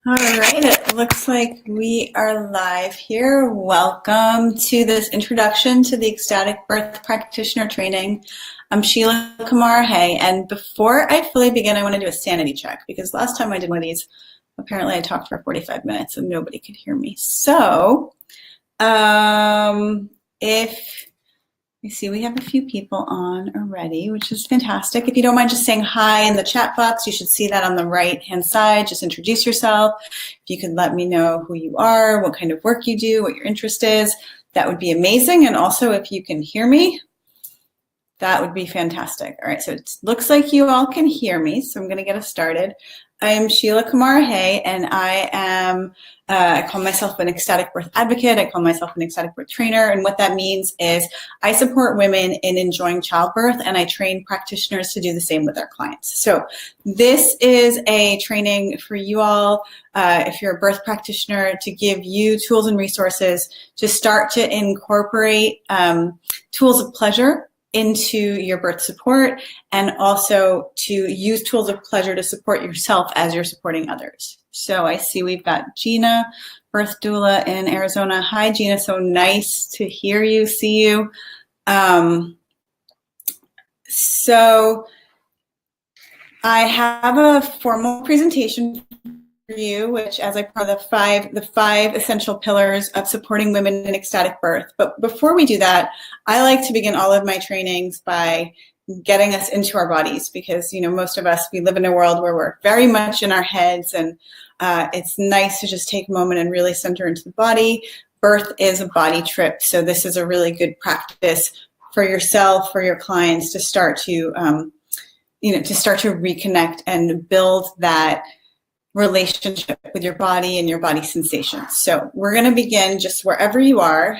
All right, it looks like we are live here. Welcome to this introduction to the Ecstatic Birth Practitioner Training. I'm Shiela Kamara, and before I fully begin, I want to do a sanity check because last time I did one of these, apparently I talked for 45 minutes and nobody could hear me. So, if you see, we have a few people on already, which is fantastic. If you don't mind just saying hi in the chat box, you should see that on the right-hand side. Just introduce yourself. If you could let me know who you are, what kind of work you do, what your interest is, that would be amazing. And also, if you can hear me, that would be fantastic. All right, so it looks like you all can hear me, so I'm going to get us started. I am Shiela Kamara, and I am, I call myself an ecstatic birth advocate. I call myself an ecstatic birth trainer. And what that means is I support women in enjoying childbirth, and I train practitioners to do the same with their clients. So this is a training for you all, if you're a birth practitioner, to give you tools and resources to start to incorporate tools of pleasure into your birth support, and also to use tools of pleasure to support yourself as you're supporting others. So I see we've got Gina, birth doula in Arizona. Hi, Gina. So nice to hear you, see you. So I have a formal presentation for you, which as I part of the five essential pillars of supporting women in ecstatic birth. But before we do that, I like to begin all of my trainings by getting us into our bodies, because most of us, we live in a world where we're very much in our heads, and it's nice to just take a moment and really center into the body. Birth is a body trip, so this is a really good practice for yourself, for your clients, to start to reconnect and build that relationship with your body and your body sensations. So we're going to begin just wherever you are.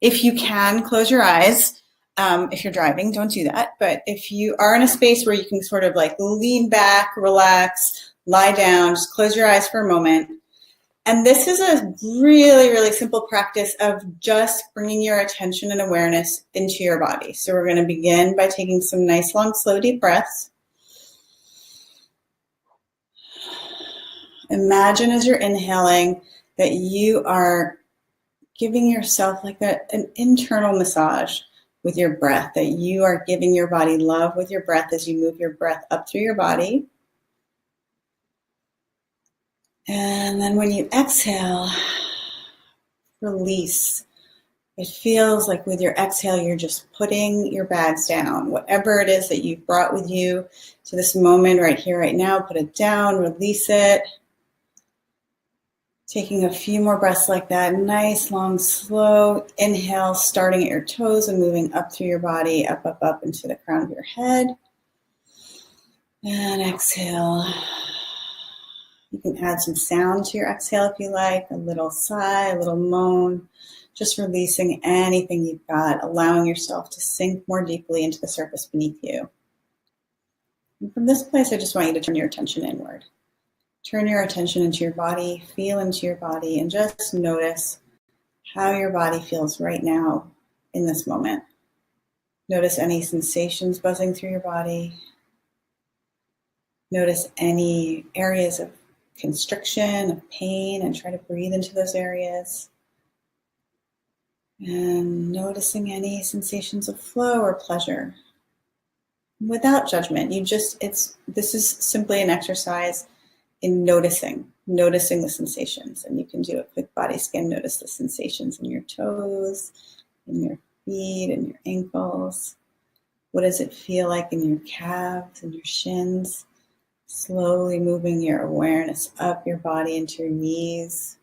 If you can, close your eyes. If you're driving, don't do that. But if you are in a space where you can sort of like lean back, relax, lie down, just close your eyes for a moment. And this is a really, really simple practice of just bringing your attention and awareness into your body. So we're going to begin by taking some nice, long, slow, deep breaths. Imagine as you're inhaling that you are giving yourself like an internal massage with your breath, that you are giving your body love with your breath as you move your breath up through your body. And then when you exhale, release. It feels like with your exhale, you're just putting your bags down. Whatever it is that you've brought with you to this moment right here, right now, put it down, release it. Taking a few more breaths like that. Nice, long, slow inhale, starting at your toes and moving up through your body, up, up, up into the crown of your head. And exhale. You can add some sound to your exhale if you like, a little sigh, a little moan, just releasing anything you've got, allowing yourself to sink more deeply into the surface beneath you. And from this place, I just want you to turn your attention inward. Turn your attention into your body, feel into your body, and just notice how your body feels right now in this moment. Notice any sensations buzzing through your body. Notice any areas of constriction, of pain, and try to breathe into those areas. And noticing any sensations of flow or pleasure. Without judgment, this is simply an exercise in noticing the sensations. And you can do a quick body scan, notice the sensations in your toes, in your feet, and your ankles. What does it feel like in your calves and your shins? Slowly moving your awareness up your body into your knees,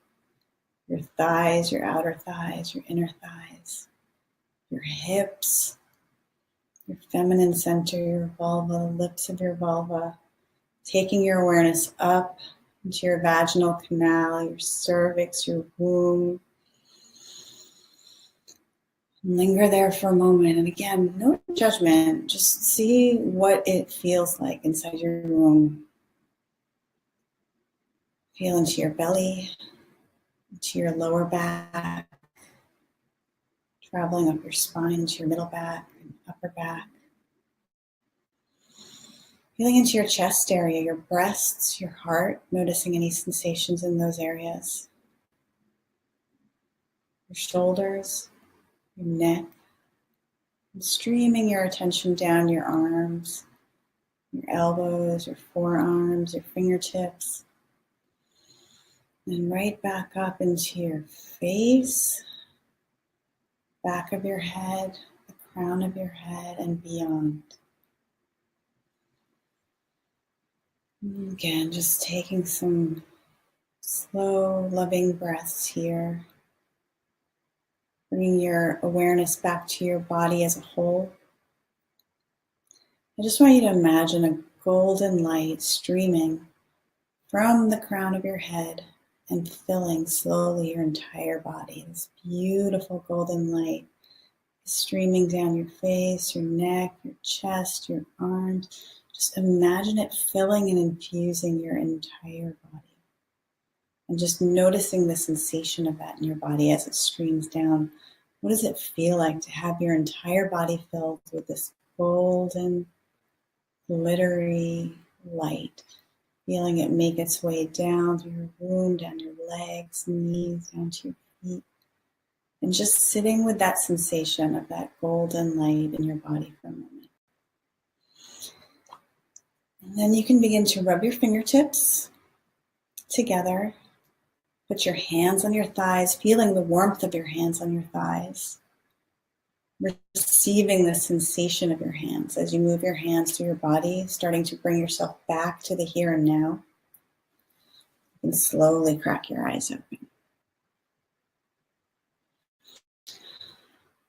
your thighs, your outer thighs, your inner thighs, your hips, your feminine center, your vulva, the lips of your vulva. Taking your awareness up into your vaginal canal, your cervix, your womb. Linger there for a moment. And again, no judgment. Just see what it feels like inside your womb. Feel into your belly, into your lower back, traveling up your spine into your middle back and upper back. Feeling into your chest area, your breasts, your heart, noticing any sensations in those areas. Your shoulders, your neck, and streaming your attention down your arms, your elbows, your forearms, your fingertips, and right back up into your face, back of your head, the crown of your head, and beyond. And again, just taking some slow, loving breaths here. Bringing your awareness back to your body as a whole. I just want you to imagine a golden light streaming from the crown of your head and filling slowly your entire body. This beautiful golden light is streaming down your face, your neck, your chest, your arms. Just imagine it filling and infusing your entire body. And just noticing the sensation of that in your body as it streams down. What does it feel like to have your entire body filled with this golden, glittery light? Feeling it make its way down through your womb, down your legs, knees, down to your feet. And just sitting with that sensation of that golden light in your body for a moment. And then you can begin to rub your fingertips together. Put your hands on your thighs, feeling the warmth of your hands on your thighs. Receiving the sensation of your hands as you move your hands through your body, starting to bring yourself back to the here and now. You can slowly crack your eyes open.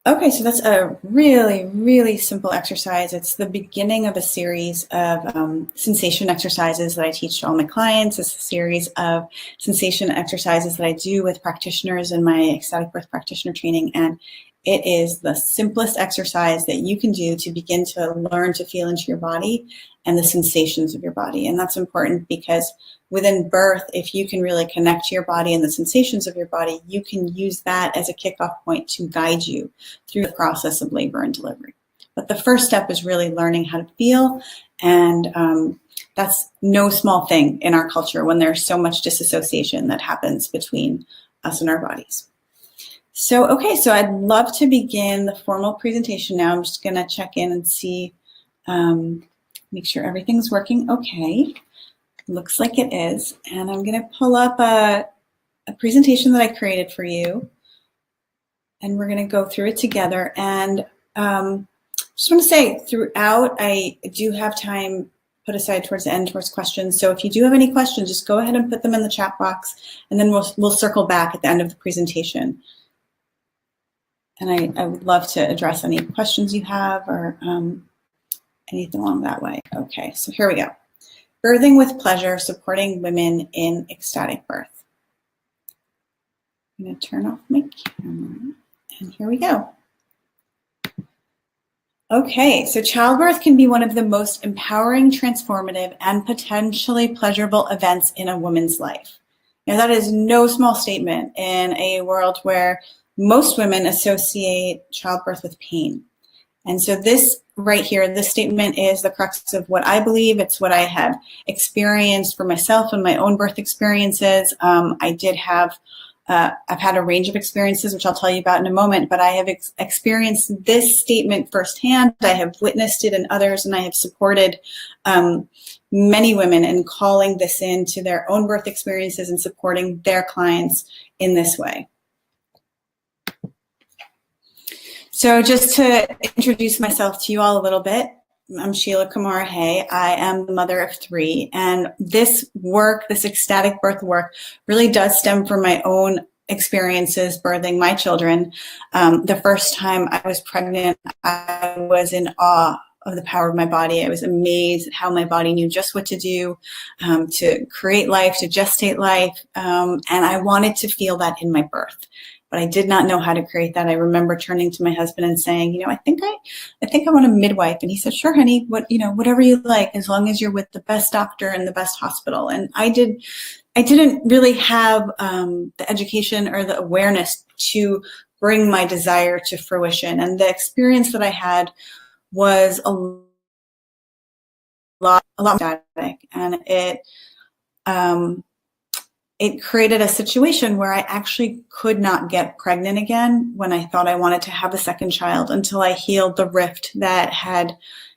Okay, so that's a really, really simple exercise. It's the beginning of a series of sensation exercises that I teach to all my clients. It's a series of sensation exercises that I do with practitioners in my ecstatic birth practitioner training. And it is the simplest exercise that you can do to begin to learn to feel into your body and the sensations of your body. And that's important because within birth, if you can really connect to your body and the sensations of your body, you can use that as a kickoff point to guide you through the process of labor and delivery. But the first step is really learning how to feel. And that's no small thing in our culture when there's so much disassociation that happens between us and our bodies. So, okay, so I'd love to begin the formal presentation now. I'm just going to check in and see, make sure everything's working okay. Looks like it is. And I'm going to pull up a presentation that I created for you. And we're going to go through it together. And just want to say throughout, I do have time put aside towards the end towards questions. So if you do have any questions, just go ahead and put them in the chat box. And then we'll circle back at the end of the presentation. And I would love to address any questions you have or anything along that way. Okay, so here we go. Birthing with pleasure, supporting women in ecstatic birth. I'm going to turn off my camera, and here we go. Okay, so childbirth can be one of the most empowering, transformative, and potentially pleasurable events in a woman's life. Now, that is no small statement in a world where most women associate childbirth with pain. And so this right here, this statement is the crux of what I believe. It's what I have experienced for myself and my own birth experiences. I've had a range of experiences, which I'll tell you about in a moment, but I have experienced this statement firsthand. I have witnessed it in others, and I have supported many women in calling this into their own birth experiences and supporting their clients in this way. So just to introduce myself to you all a little bit, I'm Shiela Kamara. Hey, I am the mother of 3, and this work, this ecstatic birth work, really does stem from my own experiences birthing my children. The first time I was pregnant, I was in awe of the power of my body. I was amazed at how my body knew just what to do to create life, to gestate life, and I wanted to feel that in my birth. But I did not know how to create that. I remember turning to my husband and saying, I think I want a midwife. And he said, sure, honey, whatever you like, as long as you're with the best doctor and the best hospital. And I didn't really have the education or the awareness to bring my desire to fruition. And the experience that I had was a a lot more static, and it created a situation where I actually could not get pregnant again when I thought I wanted to have a second child until I healed the rift that had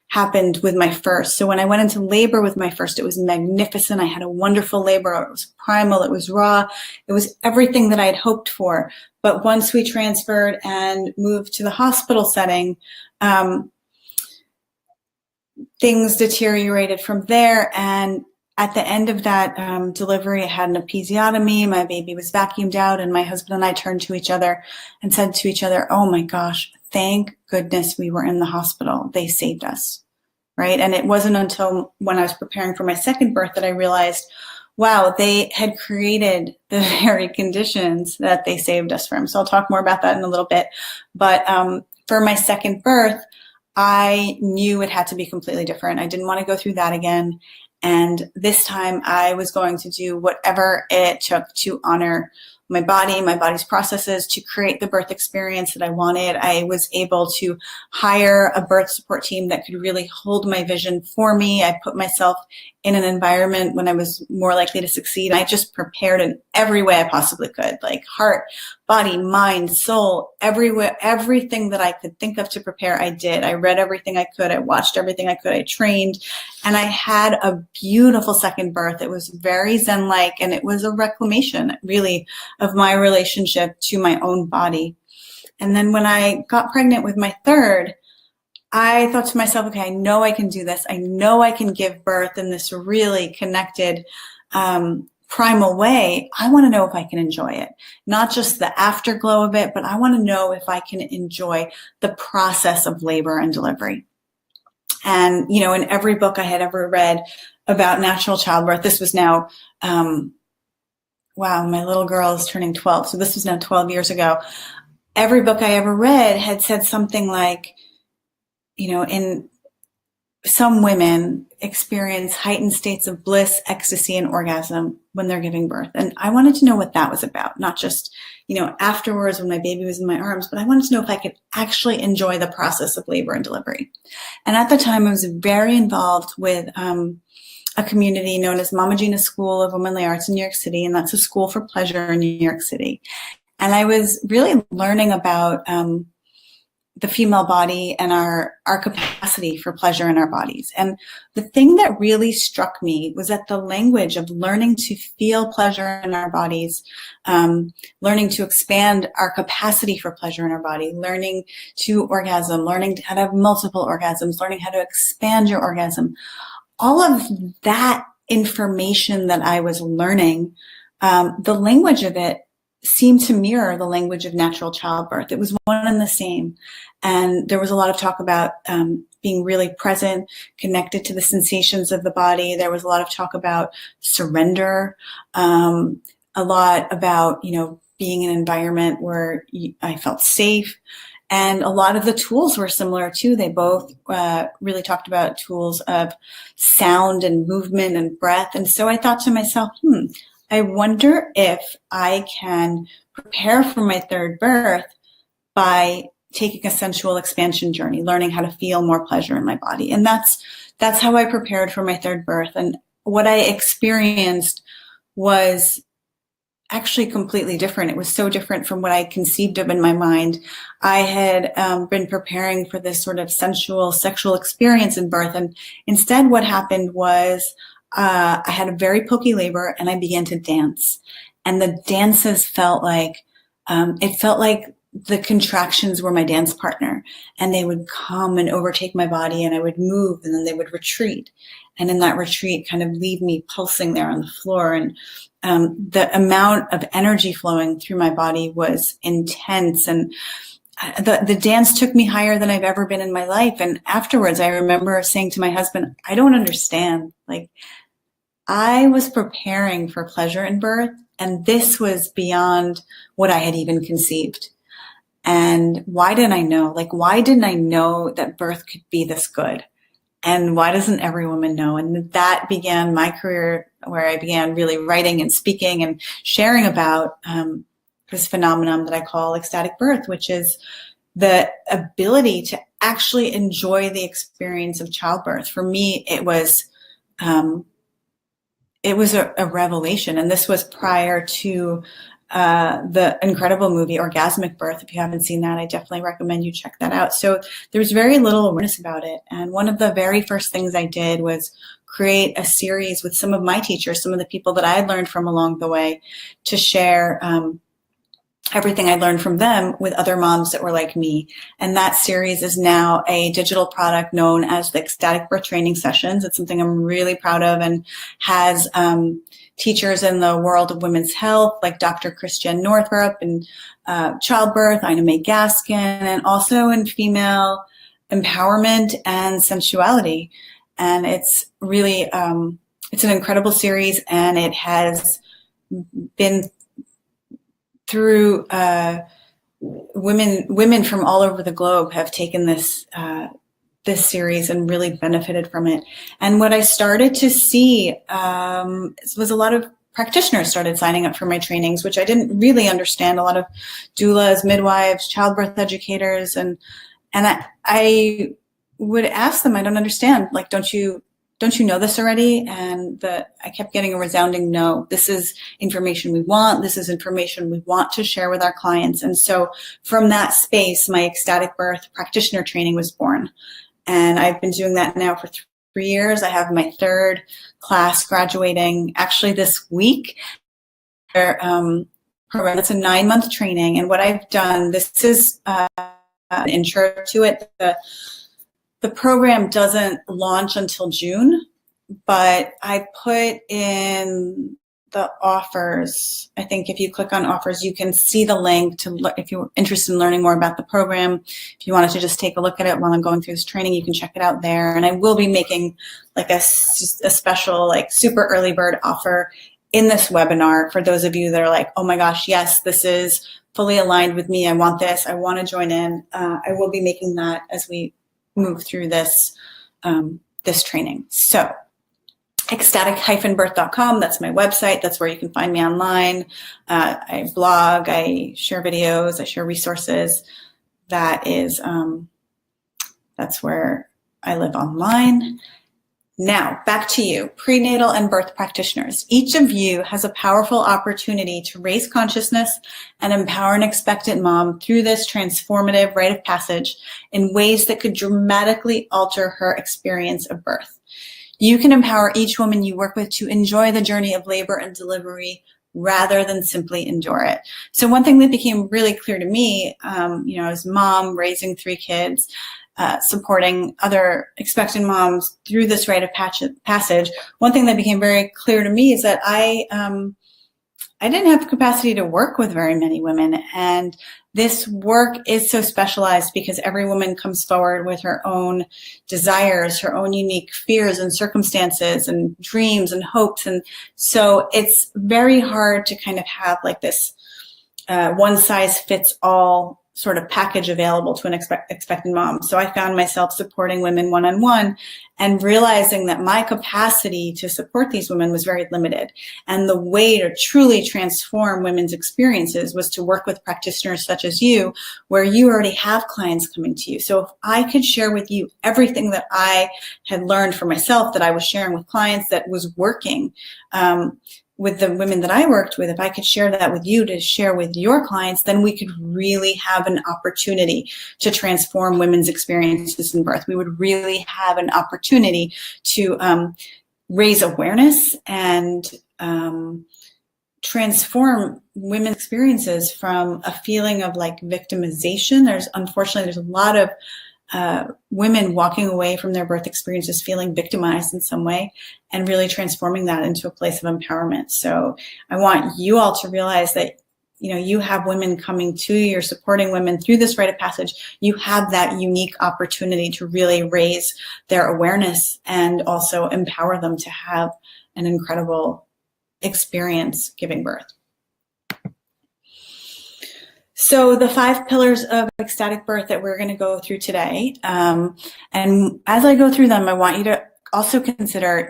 happened with my first. So when I went into labor with my first, it was magnificent. I had a wonderful labor. It was primal. It was raw. It was everything that I had hoped for. But once we transferred and moved to the hospital setting, things deteriorated from there. And at the end of that delivery, I had an episiotomy. My baby was vacuumed out, and my husband and I turned to each other and said to each other, "Oh my gosh, thank goodness we were in the hospital. They saved us," right? And it wasn't until when I was preparing for my second birth that I realized, wow, they had created the very conditions that they saved us from. So I'll talk more about that in a little bit. But for my second birth, I knew it had to be completely different. I didn't want to go through that again. And this time I was going to do whatever it took to honor my body's processes, to create the birth experience that I wanted. I was able to hire a birth support team that could really hold my vision for me. I put myself in an environment when I was more likely to succeed. I just prepared in every way I possibly could, like heart, body, mind, soul, everywhere, everything that I could think of to prepare, I did. I read everything I could. I watched everything I could. I trained, and I had a beautiful second birth. It was very Zen-like, and it was a reclamation, really, of my relationship to my own body. And then when I got pregnant with my third, I thought to myself, okay, I know I can do this. I know I can give birth in this really connected, primal way. I want to know if I can enjoy it, not just the afterglow of it, but I want to know if I can enjoy the process of labor and delivery. And, you know, in every book I had ever read about natural childbirth, this was now, wow, my little girl is turning 12. So this was now 12 years ago. Every book I ever read had said something like, you know, in some women experience heightened states of bliss, ecstasy, and orgasm when they're giving birth. And I wanted to know what that was about, not just, you know, afterwards when my baby was in my arms, but I wanted to know if I could actually enjoy the process of labor and delivery. And at the time, I was very involved with a community known as Mama Gina's School of Womanly Arts in New York City, and that's a school for pleasure in New York City. And I was really learning about the female body and our capacity for pleasure in our bodies. And the thing that really struck me was that the language of learning to feel pleasure in our bodies, learning to expand our capacity for pleasure in our body, learning to orgasm, learning how to have multiple orgasms, learning how to expand your orgasm, all of that information that I was learning, the language of it seemed to mirror the language of natural childbirth. It was one and the same. And there was a lot of talk about being really present, connected to the sensations of the body. There was a lot of talk about surrender, a lot about, you know, being in an environment where I felt safe. And a lot of the tools were similar too. They both really talked about tools of sound and movement and breath. And so I thought to myself, I wonder if I can prepare for my third birth by taking a sensual expansion journey, learning how to feel more pleasure in my body. And that's how I prepared for my third birth. And what I experienced was actually completely different. It was so different from what I conceived of in my mind. I had been preparing for this sort of sensual sexual experience in birth. And instead what happened was I had a very pokey labor, and I began to dance. And the dances felt like, it felt like the contractions were my dance partner, and they would come and overtake my body, and I would move, and then they would retreat. And in that retreat, kind of leave me pulsing there on the floor. And the amount of energy flowing through my body was intense. And the dance took me higher than I've ever been in my life. And afterwards, I remember saying to my husband, I don't understand. Like, I was preparing for pleasure in birth, and this was beyond what I had even conceived. And why didn't I know? Like, why didn't I know that birth could be this good? And why doesn't every woman know? And that began my career, where I began really writing and speaking and sharing about this phenomenon that I call ecstatic birth, which is the ability to actually enjoy the experience of childbirth. For me, it was it was a revelation. And this was prior to the incredible movie Orgasmic Birth. If you haven't seen that, I definitely recommend you check that out. So there was very little awareness about it. And one of the very first things I did was create a series with some of my teachers, some of the people that I had learned from along the way, to share everything I learned from them with other moms that were like me. And that series is now a digital product known as the Ecstatic Birth Training Sessions. It's something I'm really proud of, and has teachers in the world of women's health like Dr. Christiane Northrup and childbirth, Ina May Gaskin, and also in female empowerment and sensuality. And it's really, it's an incredible series, and it has been through women from all over the globe have taken this series and really benefited from it. And what I started to see was a lot of practitioners started signing up for my trainings, which I didn't really understand. A lot of doulas, midwives, childbirth educators, and I would ask them, I don't understand. Like, don't you know this already? And I kept getting a resounding no. This is information we want. This is information we want to share with our clients. And so from that space, my Ecstatic Birth practitioner training was born. And I've been doing that now for 3 years. I have my third class graduating actually this week. Program. It's a 9-month training. And what I've done, this is an intro to it. The program doesn't launch until June, but I put in the offers. I think if you click on offers, you can see the link to look if you're interested in learning more about the program. If you wanted to just take a look at it while I'm going through this training, you can check it out there. And I will be making like a special, like super early bird offer in this webinar for those of you that are like, oh my gosh, yes, this is fully aligned with me. I want this. I want to join in. I will be making that as we move through this this training. So ecstatic-birth.com, that's my website. That's where you can find me online. I blog, I share videos, I share resources. That's where I live online. Now, back to you, prenatal and birth practitioners. Each of you has a powerful opportunity to raise consciousness and empower an expectant mom through this transformative rite of passage in ways that could dramatically alter her experience of birth. You can empower each woman you work with to enjoy the journey of labor and delivery rather than simply endure it. So one thing that became really clear to me, as mom raising 3 kids, supporting other expectant moms through this rite of passage, one thing that became very clear to me is that I didn't have the capacity to work with very many women. And this work is so specialized because every woman comes forward with her own desires, her own unique fears and circumstances and dreams and hopes. And so it's very hard to kind of have like this one size fits all sort of package available to an expectant mom. So I found myself supporting women one-on-one and realizing that my capacity to support these women was very limited. And the way to truly transform women's experiences was to work with practitioners such as you, where you already have clients coming to you. So if I could share with you everything that I had learned for myself, that I was sharing with clients, that was working, with the women that I worked with, if I could share that with you to share with your clients, then we could really have an opportunity to transform women's experiences in birth. We would really have an opportunity to raise awareness and transform women's experiences from a feeling of like victimization. There's a lot of women walking away from their birth experiences feeling victimized in some way, and really transforming that into a place of empowerment. So I want you all to realize that, you have women coming to you, you're supporting women through this rite of passage. You have that unique opportunity to really raise their awareness and also empower them to have an incredible experience giving birth. So the 5 pillars of ecstatic birth that we're going to go through today, and as I go through them, I want you to also consider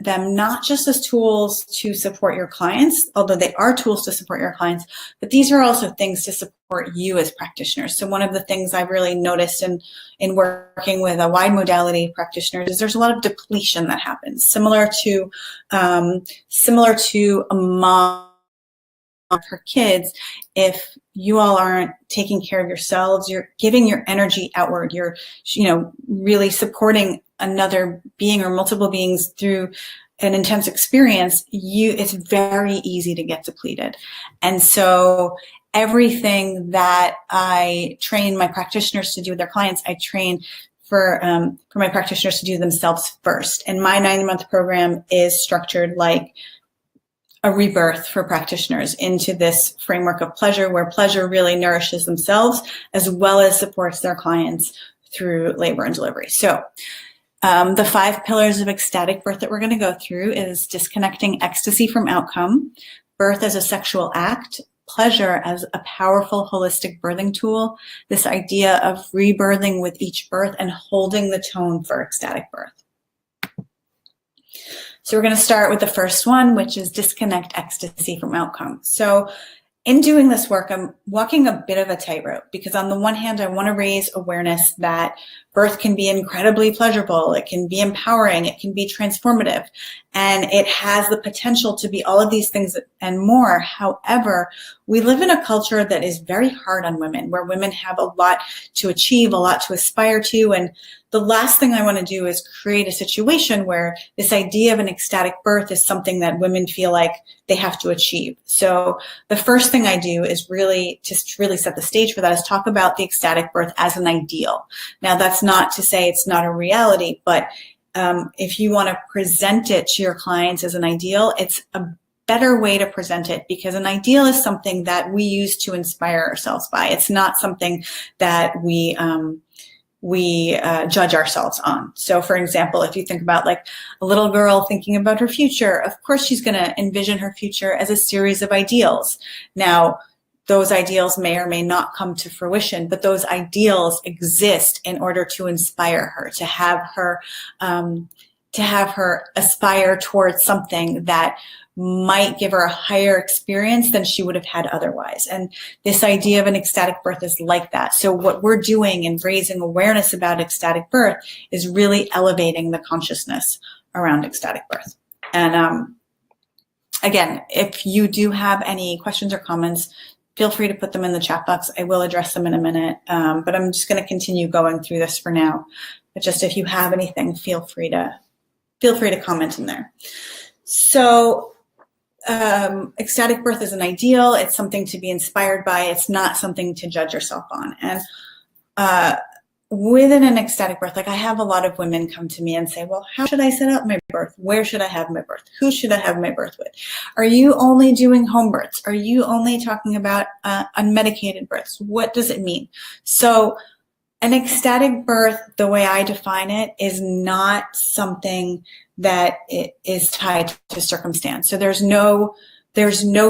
them not just as tools to support your clients, although they are tools to support your clients, but these are also things to support you as practitioners. So one of the things I've really noticed in working with a wide modality practitioners is there's a lot of depletion that happens, similar to a mom her kids. If you all aren't taking care of yourselves, you're giving your energy outward. You're, really supporting another being or multiple beings through an intense experience. It's very easy to get depleted. And so everything that I train my practitioners to do with their clients, I train for my practitioners to do themselves first. And my 9-month program is structured like a rebirth for practitioners into this framework of pleasure, where pleasure really nourishes themselves as well as supports their clients through labor and delivery. So the 5 pillars of ecstatic birth that we're going to go through is disconnecting ecstasy from outcome, birth as a sexual act, pleasure as a powerful holistic birthing tool, this idea of rebirthing with each birth, and holding the tone for ecstatic birth. So we're going to start with the first one, which is disconnect ecstasy from outcome. So in doing this work, I'm walking a bit of a tightrope, because on the one hand, I want to raise awareness that birth can be incredibly pleasurable. It can be empowering. It can be transformative. And it has the potential to be all of these things and more. However, we live in a culture that is very hard on women, where women have a lot to achieve, a lot to aspire to. And the last thing I want to do is create a situation where this idea of an ecstatic birth is something that women feel like they have to achieve. So the first thing I do is really set the stage for that, is talk about the ecstatic birth as an ideal. Now, that's not to say it's not a reality, but if you want to present it to your clients as an ideal, it's a better way to present it, because an ideal is something that we use to inspire ourselves by. It's not something that we judge ourselves on. So for example, if you think about like a little girl thinking about her future, of course she's going to envision her future as a series of ideals. Now, those ideals may or may not come to fruition, but those ideals exist in order to inspire her, to have her aspire towards something that might give her a higher experience than she would have had otherwise. And this idea of an ecstatic birth is like that. So what we're doing in raising awareness about ecstatic birth is really elevating the consciousness around ecstatic birth. And again, if you do have any questions or comments, feel free to put them in the chat box. I will address them in a minute, but I'm just going to continue going through this for now. But just if you have anything, feel free to comment in there. So ecstatic birth is an ideal. It's something to be inspired by. It's not something to judge yourself on. And within an ecstatic birth, like I have a lot of women come to me and say, well, how should I set up my birth? Where should I have my birth? Who should I have my birth with? Are you only doing home births? Are you only talking about unmedicated births? What does it mean? So an ecstatic birth, the way I define it, is not something that it is tied to circumstance. So there's no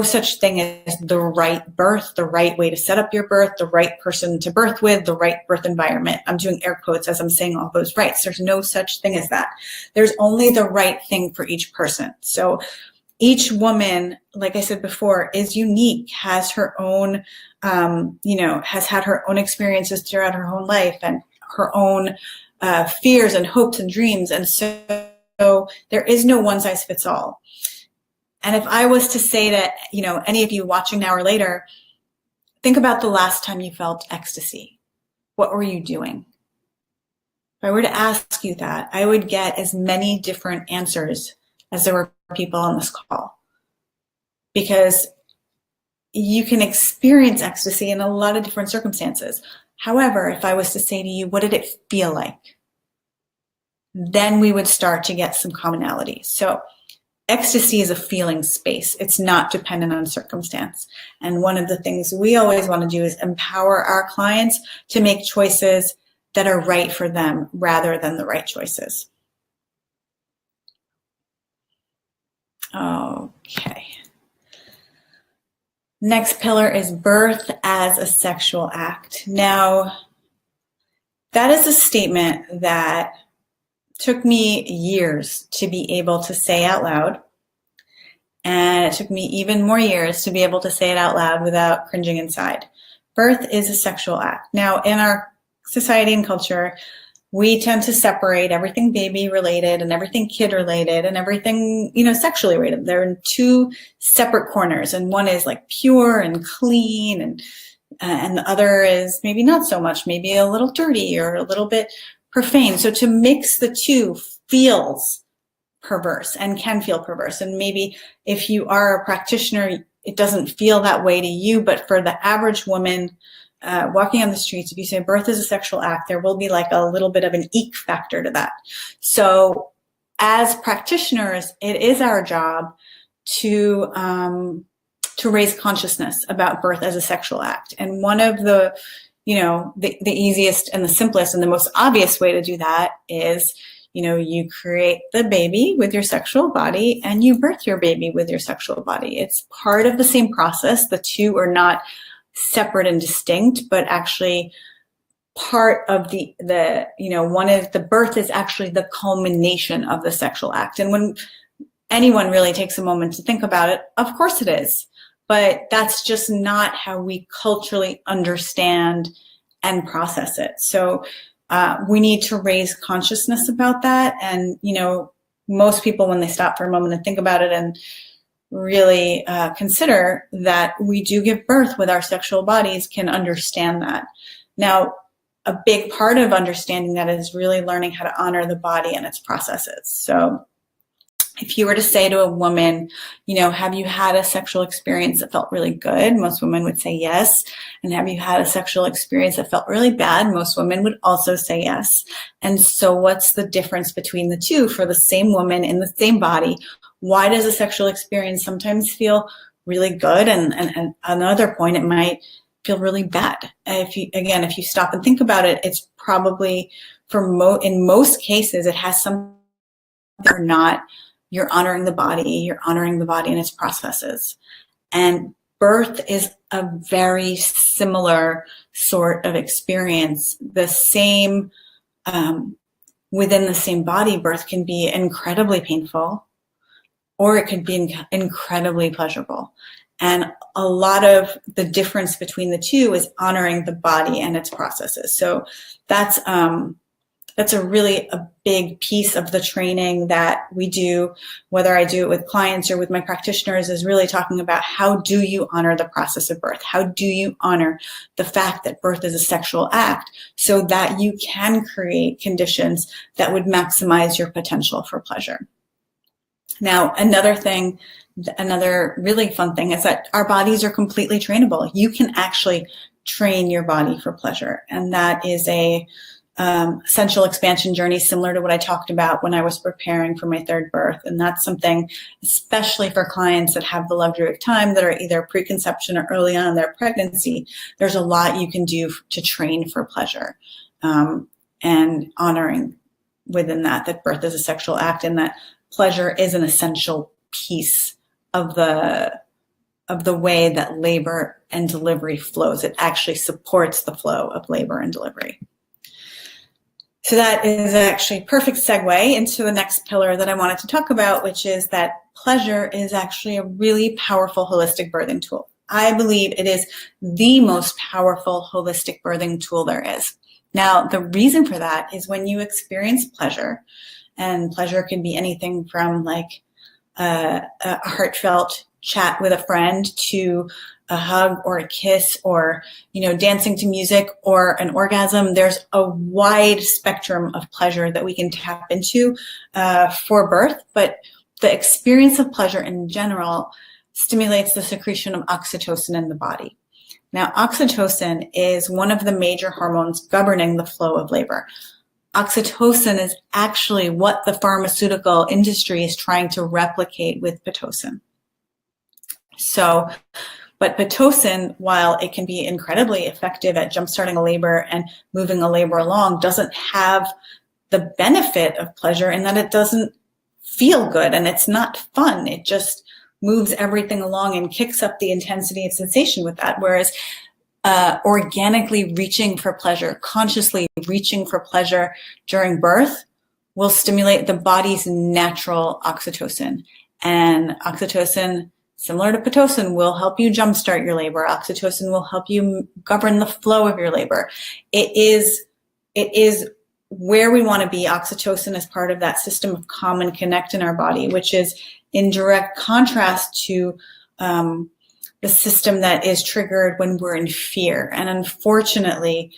such thing as the right birth, the right way to set up your birth, the right person to birth with, the right birth environment. I'm doing air quotes as I'm saying all those rights. There's no such thing as that. There's only the right thing for each person. So each woman, like I said before, is unique, has her own, has had her own experiences throughout her own life and her own fears and hopes and dreams. And so there is no one size fits all. And if I was to say to, any of you watching now or later, think about the last time you felt ecstasy. What were you doing? If I were to ask you that, I would get as many different answers as there were people on this call. Because you can experience ecstasy in a lot of different circumstances. However, if I was to say to you, what did it feel like? Then we would start to get some commonality. So ecstasy is a feeling space. It's not dependent on circumstance. And one of the things we always want to do is empower our clients to make choices that are right for them rather than the right choices. Okay. Next pillar is birth as a sexual act. Now, that is a statement that took me years to be able to say out loud. And it took me even more years to be able to say it out loud without cringing inside. Birth is a sexual act. Now, in our society and culture, we tend to separate everything baby related and everything kid related and everything, sexually related. They're in two separate corners, and one is like pure and clean, and the other is maybe not so much, maybe a little dirty or a little bit profane. So to mix the two feels perverse and can feel perverse. And maybe if you are a practitioner, it doesn't feel that way to you, but for the average woman walking on the streets, if you say birth is a sexual act, there will be like a little bit of an eek factor to that. So as practitioners, it is our job to raise consciousness about birth as a sexual act. And one of the easiest and the simplest and the most obvious way to do that is, you create the baby with your sexual body and you birth your baby with your sexual body. It's part of the same process. The two are not separate and distinct, but actually part of the one is the birth is actually the culmination of the sexual act. And when anyone really takes a moment to think about it, of course it is. But that's just not how we culturally understand and process it. So we need to raise consciousness about that. And, most people, when they stop for a moment and think about it and really consider that we do give birth with our sexual bodies, can understand that. Now, a big part of understanding that is really learning how to honor the body and its processes. So if you were to say to a woman, have you had a sexual experience that felt really good? Most women would say yes. And have you had a sexual experience that felt really bad? Most women would also say yes. And so what's the difference between the two for the same woman in the same body? Why does a sexual experience sometimes feel really good? And another point, it might feel really bad. If you stop and think about it, it's probably in most cases, it has something or not. You're honoring the body and its processes. And birth is a very similar sort of experience. The same, within the same body, birth can be incredibly painful, or it could be incredibly pleasurable. And a lot of the difference between the two is honoring the body and its processes. So that's a big piece of the training that we do, whether I do it with clients or with my practitioners, is really talking about how do you honor the process of birth? How do you honor the fact that birth is a sexual act so that you can create conditions that would maximize your potential for pleasure? Now, another really fun thing is that our bodies are completely trainable. You can actually train your body for pleasure. And that is a sensual expansion journey similar to what I talked about when I was preparing for my third birth. And that's something, especially for clients that have the luxury of time, that are either preconception or early on in their pregnancy, there's a lot you can do to train for pleasure, and honoring within that birth is a sexual act and that pleasure is an essential piece of the way that labor and delivery flows. It actually supports the flow of labor and delivery. So that is actually a perfect segue into the next pillar that I wanted to talk about, which is that pleasure is actually a really powerful holistic birthing tool. I believe it is the most powerful holistic birthing tool there is. Now, the reason for that is when you experience pleasure, and pleasure can be anything from like a heartfelt chat with a friend to a hug or a kiss or, dancing to music or an orgasm. There's a wide spectrum of pleasure that we can tap into for birth, but the experience of pleasure in general stimulates the secretion of oxytocin in the body. Now, oxytocin is one of the major hormones governing the flow of labor. Oxytocin is actually what the pharmaceutical industry is trying to replicate with Pitocin. But Pitocin, while it can be incredibly effective at jumpstarting a labor and moving a labor along, doesn't have the benefit of pleasure in that it doesn't feel good and it's not fun. It just moves everything along and kicks up the intensity of sensation with that. Whereas organically reaching for pleasure, consciously reaching for pleasure during birth will stimulate the body's natural oxytocin. And oxytocin, similar to Pitocin, will help you jumpstart your labor. Oxytocin will help you govern the flow of your labor. It is where we want to be. Oxytocin is part of that system of calm and connect in our body, which is in direct contrast to the system that is triggered when we're in fear. And unfortunately,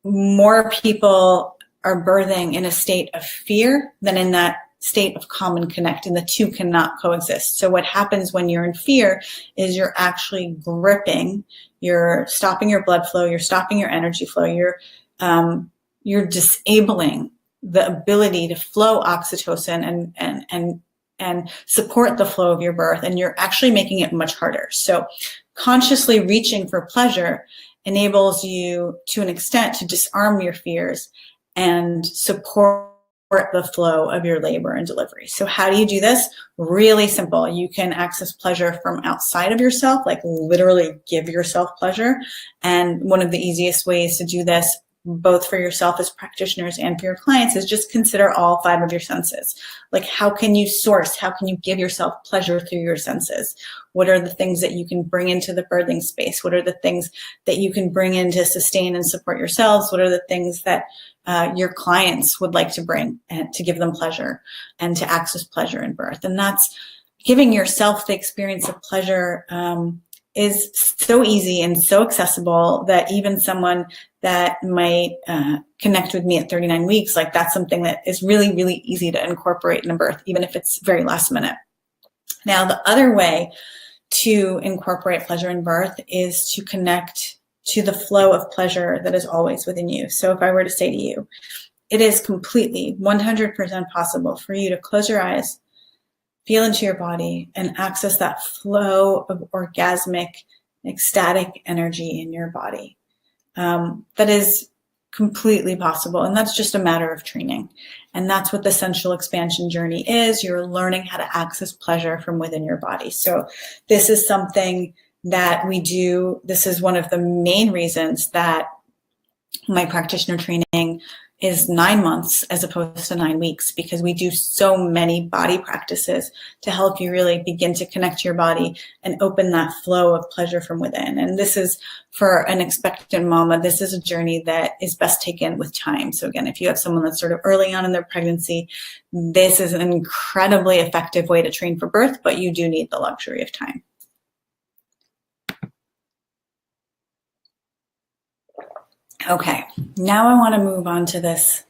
more people are birthing in a state of fear than in that state of calm and connect, and the two cannot coexist. So what happens when you're in fear is you're actually gripping, you're stopping your blood flow, you're stopping your energy flow, you're disabling the ability to flow oxytocin and support the flow of your birth, and you're actually making it much harder. So consciously reaching for pleasure enables you to an extent to disarm your fears and support the flow of your labor and delivery. So how do you do this? Really simple. You can access pleasure from outside of yourself, like literally give yourself pleasure. And one of the easiest ways to do this, both for yourself as practitioners and for your clients, is just consider all 5 of your senses. Like, how can you source? How can you give yourself pleasure through your senses? What are the things that you can bring into the birthing space? What are the things that you can bring in to sustain and support yourselves? What are the things that your clients would like to bring and to give them pleasure and to access pleasure in birth? And that's giving yourself the experience of pleasure is so easy and so accessible that even someone that might connect with me at 39 weeks, like that's something that is really, really easy to incorporate in a birth, even if it's very last minute. Now, the other way to incorporate pleasure in birth is to connect to the flow of pleasure that is always within you. So if I were to say to you, it is completely 100% possible for you to close your eyes, feel into your body, and access that flow of orgasmic, ecstatic energy in your body. That is completely possible. And that's just a matter of training. And that's what the sensual expansion journey is. You're learning how to access pleasure from within your body. So this is something that we do. This is one of the main reasons that my practitioner training is 9 months as opposed to 9 weeks, because we do so many body practices to help you really begin to connect to your body and open that flow of pleasure from within. And this is, for an expectant mama, this is a journey that is best taken with time. So again, if you have someone that's sort of early on in their pregnancy, this is an incredibly effective way to train for birth, but you do need the luxury of time. Okay, now I want to move on to this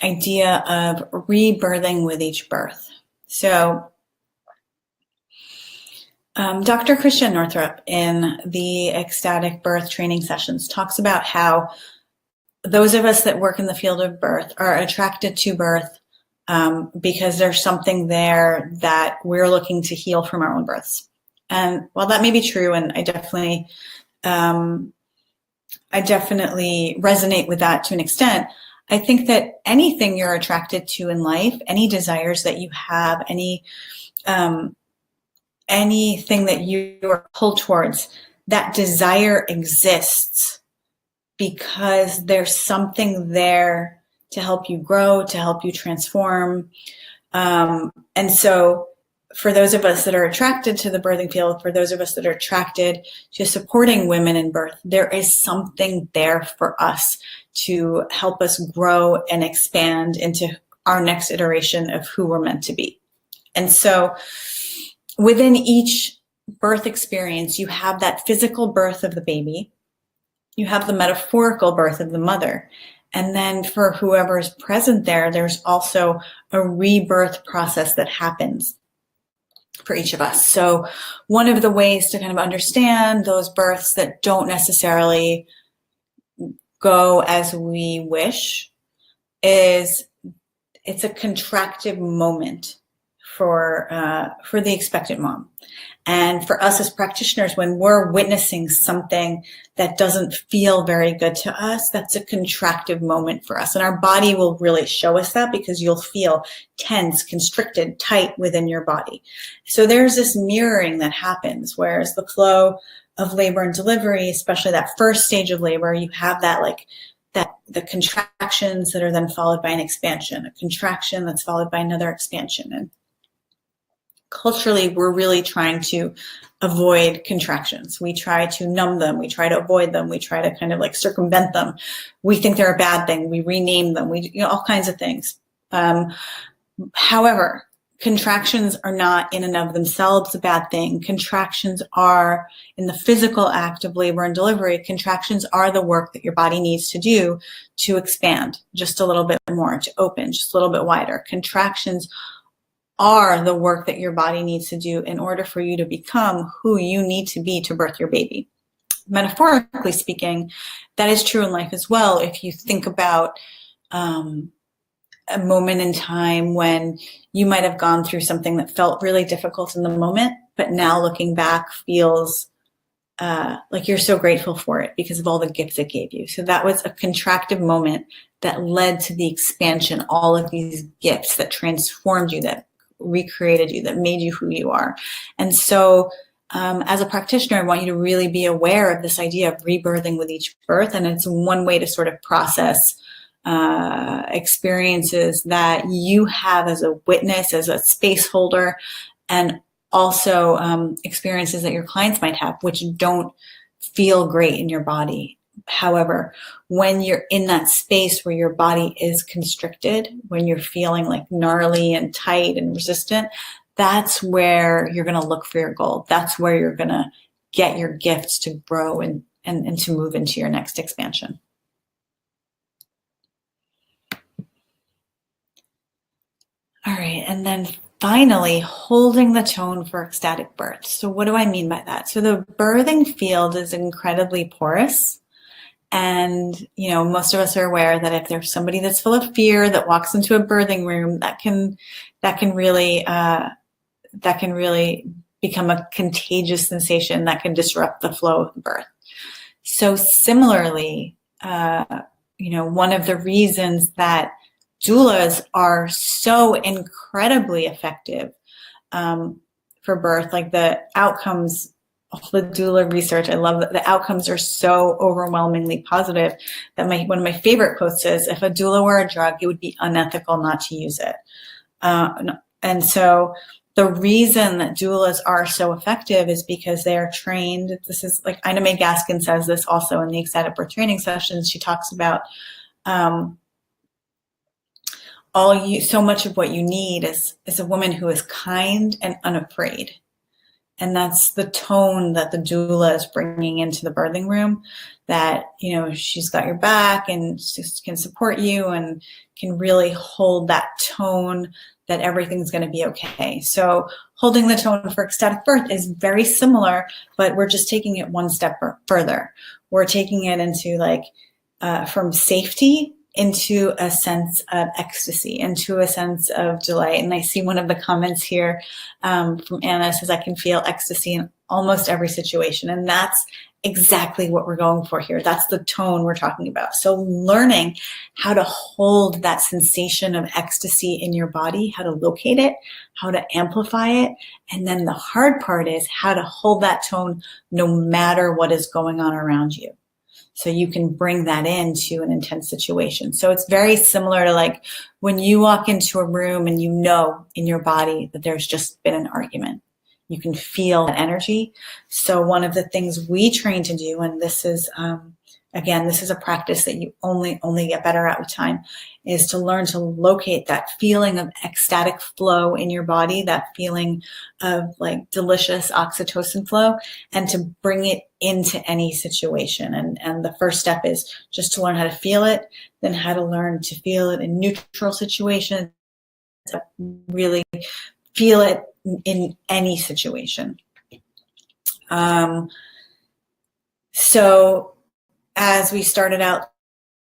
idea of rebirthing with each birth. So Dr. Christian Northrup in the Ecstatic birth training sessions talks about how those of us that work in the field of birth are attracted to birth because there's something there that we're looking to heal from our own births. And while that may be true, and I definitely resonate with that to an extent, I think that anything you're attracted to in life, any desires that you have, anything that you're pulled towards, that desire exists because there's something there to help you grow, to help you transform. And so for those of us that are attracted to the birthing field, for those of us that are attracted to supporting women in birth, there is something there for us to help us grow and expand into our next iteration of who we're meant to be. And so within each birth experience, you have that physical birth of the baby, you have the metaphorical birth of the mother, and then for whoever is present there, there's also a rebirth process that happens for each of us. So one of the ways to kind of understand those births that don't necessarily go as we wish is it's a contractive moment for the expectant mom. And for us as practitioners, when we're witnessing something that doesn't feel very good to us, that's a contractive moment for us. And our body will really show us that, because you'll feel tense, constricted, tight within your body. So there's this mirroring that happens, whereas the flow of labor and delivery, especially that first stage of labor, you have that like that the contractions that are then followed by an expansion, a contraction that's followed by another expansion. And culturally, we're really trying to avoid contractions. We try to numb them. We try to avoid them. We try to kind of like circumvent them. We think they're a bad thing. We rename them. All kinds of things. However, contractions are not in and of themselves a bad thing. Contractions are, in the physical act of labor and delivery, contractions are the work that your body needs to do to expand just a little bit more, to open just a little bit wider. Contractions are the work that your body needs to do in order for you to become who you need to be to birth your baby. Metaphorically speaking, that is true in life as well. If you think about a moment in time when you might have gone through something that felt really difficult in the moment, but now looking back feels like you're so grateful for it because of all the gifts it gave you. So that was a contractive moment that led to the expansion, all of these gifts that transformed you, that recreated you, that made you who you are. And so as a practitioner, I want you to really be aware of this idea of rebirthing with each birth. And it's one way to sort of process experiences that you have as a witness, as a space holder, and also experiences that your clients might have, which don't feel great in your body. However, when you're in that space where your body is constricted, when you're feeling like gnarly and tight and resistant, that's where you're going to look for your gold. That's where you're going to get your gifts to grow and to move into your next expansion. All right, and then finally, holding the tone for ecstatic birth. So what do I mean by that? So the birthing field is incredibly porous. And, most of us are aware that if there's somebody that's full of fear that walks into a birthing room, that can really become a contagious sensation that can disrupt the flow of the birth. So similarly, one of the reasons that doulas are so incredibly effective for birth, like the outcomes, the doula research, I love that the outcomes are so overwhelmingly positive that one of my favorite quotes is, if a doula were a drug, it would be unethical not to use it. And so the reason that doulas are so effective is because they are trained. This is like Ina May Gaskin says this also in the ecstatic birth training sessions. She talks about so much of what you need is a woman who is kind and unafraid. And that's the tone that the doula is bringing into the birthing room, that, she's got your back and can support you and can really hold that tone that everything's going to be okay. So holding the tone for ecstatic birth is very similar, but we're just taking it one step further. We're taking it into from safety into a sense of ecstasy, into a sense of delight. And I see one of the comments here from Anna says, I can feel ecstasy in almost every situation. And that's exactly what we're going for here. That's the tone we're talking about. So learning how to hold that sensation of ecstasy in your body, how to locate it, how to amplify it. And then the hard part is how to hold that tone no matter what is going on around you. So you can bring that into an intense situation. So it's very similar to when you walk into a room and in your body that there's just been an argument. You can feel that energy. So one of the things we train to do, and this is, this is a practice that you only get better at with time, is to learn to locate that feeling of ecstatic flow in your body, that feeling of delicious oxytocin flow, and to bring it into any situation. And the first step is just to learn how to feel it, then how to learn to feel it in neutral situations, to really feel it in any situation. So as we started out,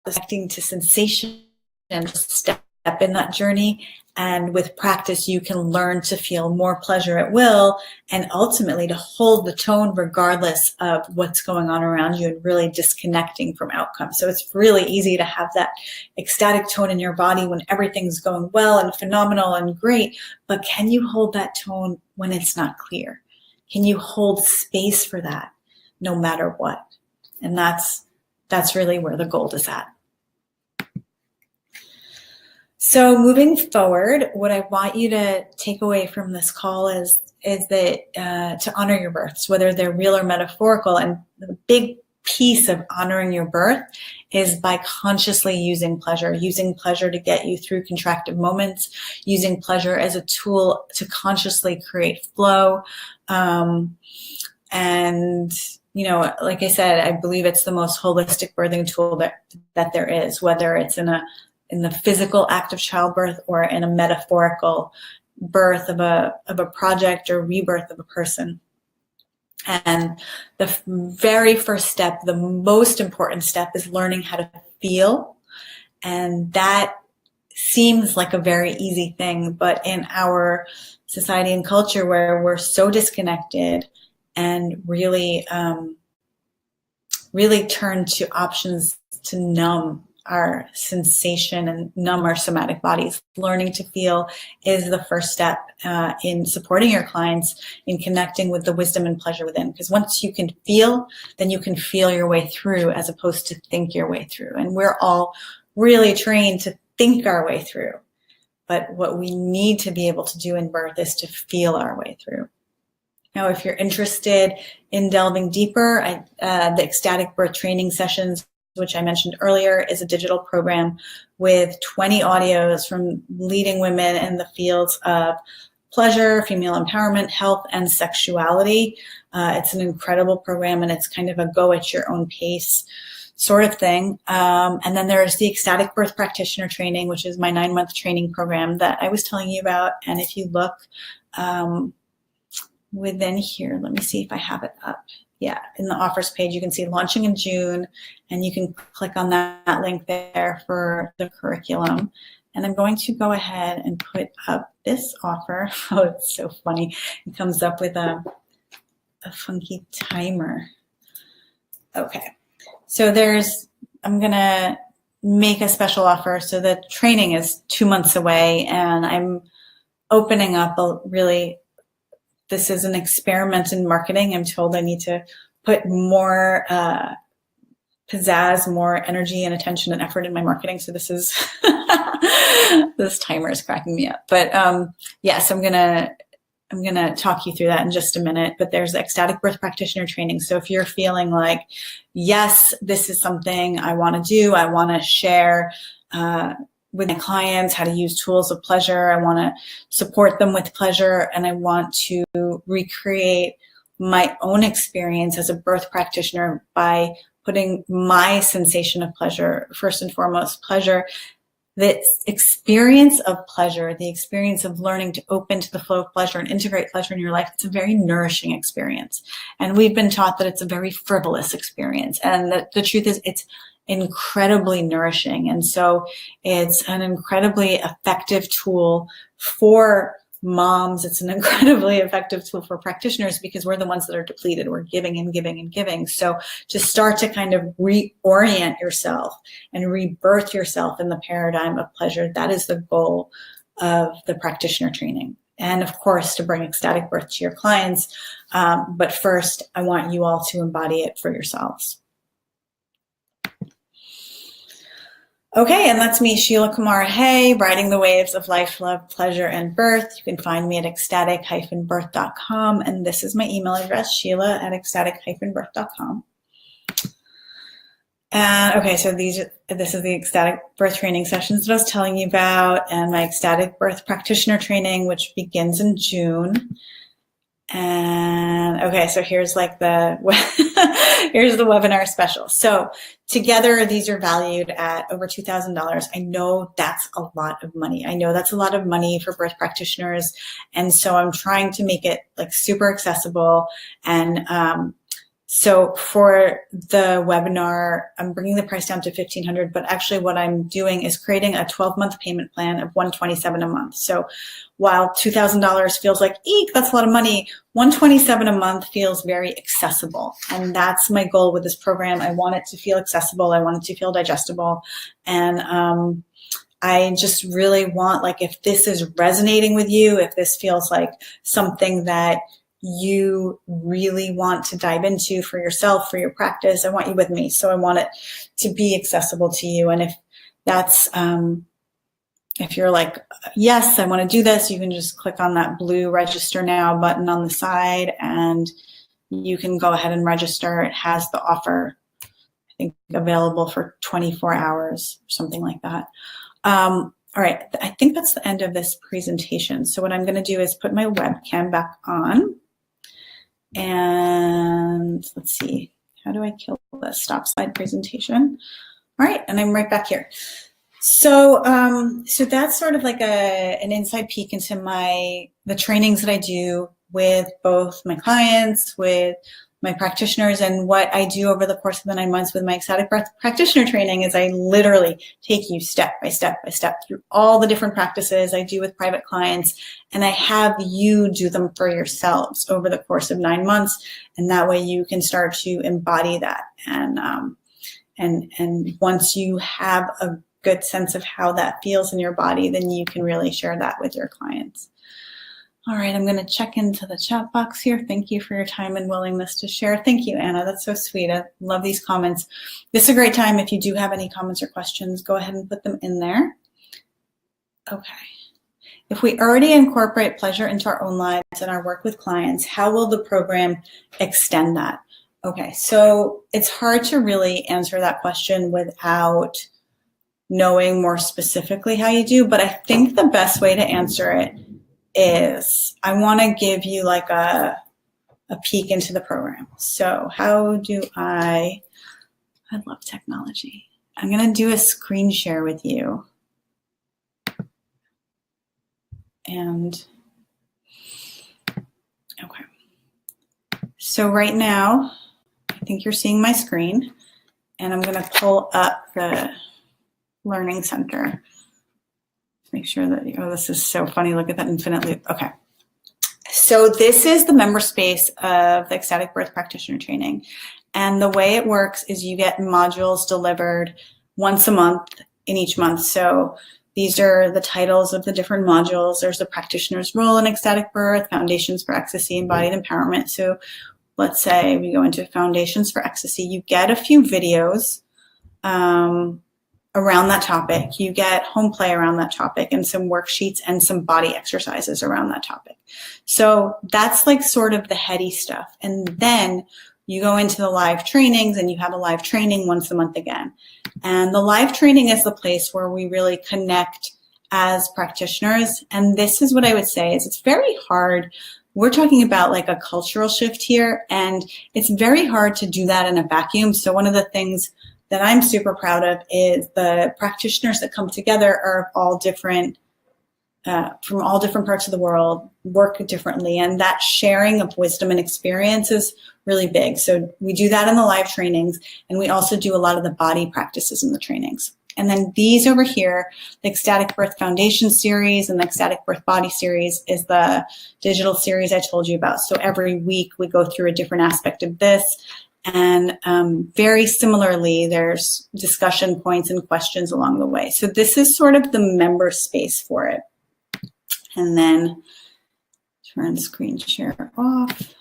connecting to sensation and just step in that journey. And with practice, you can learn to feel more pleasure at will and ultimately to hold the tone regardless of what's going on around you and really disconnecting from outcomes. So it's really easy to have that ecstatic tone in your body when everything's going well and phenomenal and great. But can you hold that tone when it's not clear? Can you hold space for that no matter what? And that's really where the gold is at. So moving forward, what I want you to take away from this call is that to honor your births, whether they're real or metaphorical. And the big piece of honoring your birth is by consciously using pleasure to get you through contractive moments, using pleasure as a tool to consciously create flow. And, you know, like I said, I believe it's the most holistic birthing tool that there is, whether it's in the physical act of childbirth or in a metaphorical birth of a project or rebirth of a person. And the very first step, the most important step, is learning how to feel. And that seems like a very easy thing, but in our society and culture where we're so disconnected and really turn to options to numb our sensation and numb our somatic bodies, learning to feel is the first step in supporting your clients in connecting with the wisdom and pleasure within. Because once you can feel, then you can feel your way through as opposed to think your way through. And we're all really trained to think our way through. But what we need to be able to do in birth is to feel our way through. Now, if you're interested in delving deeper, the Ecstatic Birth Training Sessions, which I mentioned earlier, is a digital program with 20 audios from leading women in the fields of pleasure, female empowerment, health, and sexuality. It's an incredible program, and it's kind of a go at your own pace sort of thing. And then there's the Ecstatic Birth Practitioner Training, which is my 9-month training program that I was telling you about. And if you look within here, let me see if I have it up. Yeah, in the offers page, you can see launching in June, and you can click on that link there for the curriculum. And I'm going to go ahead and put up this offer. Oh, it's so funny. It comes up with a funky timer. Okay, so I'm going to make a special offer. So the training is 2 months away, and I'm opening up this is an experiment in marketing. I'm told I need to put more pizzazz, more energy and attention and effort in my marketing. So this is, this timer is cracking me up. But yes, I'm gonna talk you through that in just a minute. But there's the Ecstatic Birth Practitioner Training. So if you're feeling like, yes, this is something I want to do, I want to share with my clients how to use tools of pleasure, I want to support them with pleasure, and I want to recreate my own experience as a birth practitioner by putting my sensation of pleasure, first and foremost, pleasure, the experience of pleasure, the experience of learning to open to the flow of pleasure and integrate pleasure in your life. It's a very nourishing experience. And we've been taught that it's a very frivolous experience. And the truth is it's incredibly nourishing. And so it's an incredibly effective tool for moms. It's an incredibly effective tool for practitioners because we're the ones that are depleted. We're giving and giving and giving. So to start to kind of reorient yourself and rebirth yourself in the paradigm of pleasure, that is the goal of the practitioner training. And of course, to bring ecstatic birth to your clients. But first, I want you all to embody it for yourselves. Okay, and that's me, Shiela Kamara. Hey, riding the waves of life, love, pleasure, and birth. You can find me at ecstatic-birth.com, and this is my email address, sheila@ecstatic-birth.com. Okay, so this is the Ecstatic Birth Training Sessions that I was telling you about, and my Ecstatic Birth Practitioner Training, which begins in June. And okay, so here's like here's the webinar special. So together, these are valued at over $2,000. I know that's a lot of money. I know that's a lot of money for birth practitioners. And so I'm trying to make it like super accessible. And so for the webinar, I'm bringing the price down to $1,500, but actually what I'm doing is creating a 12-month payment plan of $127 a month. So while $2,000 feels like, eek, that's a lot of money, $127 a month feels very accessible. And that's my goal with this program. I want it to feel accessible. I want it to feel digestible. And I just really want, like, if this is resonating with you, if this feels like something that you really want to dive into for yourself, for your practice, I want you with me. So I want it to be accessible to you. And if that's if you're like, yes, I want to do this, you can just click on that blue register now button on the side and you can go ahead and register. It has the offer, I think, available for 24 hours or something like that. All right, I think that's the end of this presentation. So what I'm going to do is put my webcam back on. And let's see, how do I kill this? Stop slide presentation. All right, and I'm right back here. So so that's sort of like an inside peek into the trainings that I do with both my clients, with my practitioners, and what I do over the course of the 9 months with my Ecstatic Breath practitioner training is I literally take you step by step by step through all the different practices I do with private clients, and I have you do them for yourselves over the course of 9 months, and that way you can start to embody that. And once you have a good sense of how that feels in your body, then you can really share that with your clients. All right, I'm going to check into the chat box here. Thank you for your time and willingness to share. Thank you, Anna. That's so sweet. I love these comments. This is a great time. If you do have any comments or questions, go ahead and put them in there. Okay. If we already incorporate pleasure into our own lives and our work with clients, how will the program extend that? Okay, so it's hard to really answer that question without knowing more specifically how you do, but I think the best way to answer it is I want to give you like a peek into the program. So how do I love technology. I'm going to do a screen share with you. And okay. So right now, I think you're seeing my screen, and I'm going to pull up the Learning Center. Make sure that, oh, this is so funny. Look at that infinite loop. Okay. So this is the member space of the Ecstatic Birth Practitioner Training. And the way it works is you get modules delivered once a month in each month. So these are the titles of the different modules. There's the practitioner's role in ecstatic birth, foundations for ecstasy, embodied empowerment. So let's say we go into foundations for ecstasy. You get a few videos around that topic. You get home play around that topic and some worksheets and some body exercises around that topic. So that's like sort of the heady stuff. And then you go into the live trainings and you have a live training once a month again. And the live training is the place where we really connect as practitioners. And this is what I would say is it's very hard. We're talking about like a cultural shift here, and it's very hard to do that in a vacuum. So one of the things that I'm super proud of is the practitioners that come together are all different, from all different parts of the world, work differently. And that sharing of wisdom and experience is really big. So we do that in the live trainings, and we also do a lot of the body practices in the trainings. And then these over here, the Ecstatic Birth Foundation series and the Ecstatic Birth Body series is the digital series I told you about. So every week we go through a different aspect of this. And very similarly, there's discussion points and questions along the way. So this is sort of the member space for it. And then turn screen share off.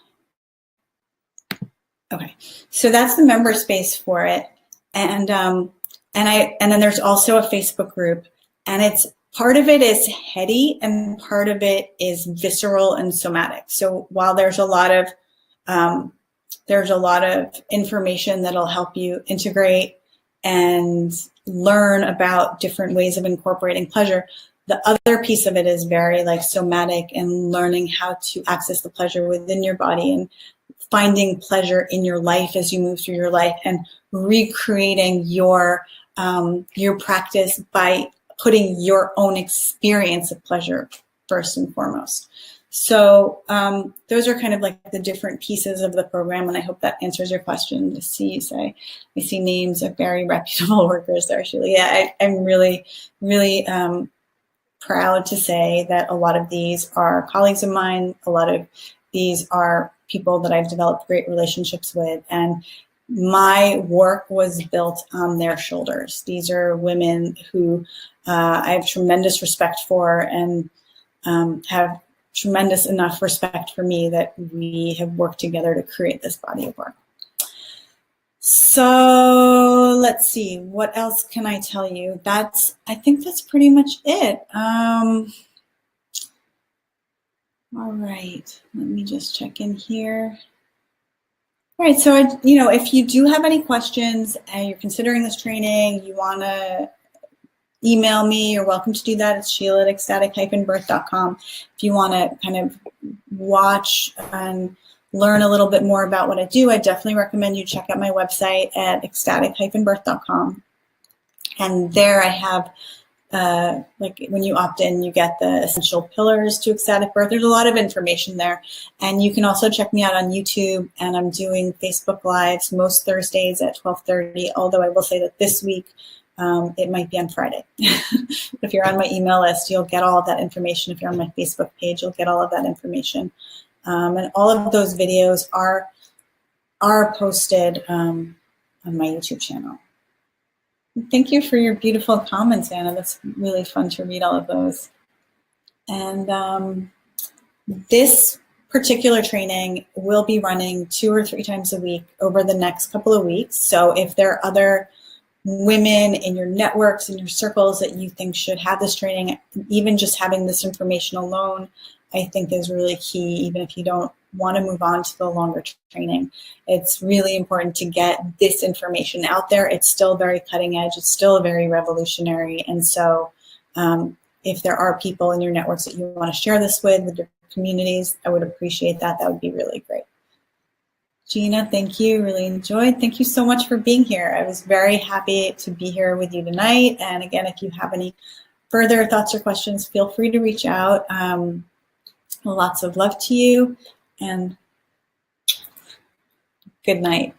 Okay, so that's the member space for it. And then there's also a Facebook group, and it's part of it is heady and part of it is visceral and somatic. So while there's a lot of information that'll help you integrate and learn about different ways of incorporating pleasure, the other piece of it is very like somatic and learning how to access the pleasure within your body and finding pleasure in your life as you move through your life and recreating your practice by putting your own experience of pleasure first and foremost. So those are kind of like the different pieces of the program, and I hope that answers your question. I see names of very reputable workers there, Shiela. Yeah, I'm really, really proud to say that a lot of these are colleagues of mine. A lot of these are people that I've developed great relationships with, and my work was built on their shoulders. These are women who I have tremendous respect for and have tremendous enough respect for me that we have worked together to create this body of work. So let's see, what else can I tell you? I think that's pretty much it. All right, let me just check in here. All right, so if you do have any questions and you're considering this training, you want to email me, you're welcome to do that. It's Shiela at ecstatic-birth.com. If you want to kind of watch and learn a little bit more about what I do, I definitely recommend you check out my website at ecstatic-birth.com. And there I have, like when you opt in, you get the essential pillars to ecstatic birth. There's a lot of information there. And you can also check me out on YouTube, and I'm doing Facebook Lives most Thursdays at 12:30, although I will say that this week, it might be on Friday. If you're on my email list, you'll get all of that information. If you're on my Facebook page, you'll get all of that information. And all of those videos are posted on my YouTube channel. Thank you for your beautiful comments, Anna. That's really fun to read all of those. And this particular training will be running 2 or 3 times a week over the next couple of weeks. So if there are other women in your networks, in your circles that you think should have this training, even just having this information alone, I think is really key, even if you don't want to move on to the longer training. It's really important to get this information out there. It's still very cutting edge. It's still very revolutionary. And so if there are people in your networks that you want to share this with your communities, I would appreciate that. That would be really great. Gina, thank you. Really enjoyed. Thank you so much for being here. I was very happy to be here with you tonight. And again, if you have any further thoughts or questions, feel free to reach out. Lots of love to you, and good night.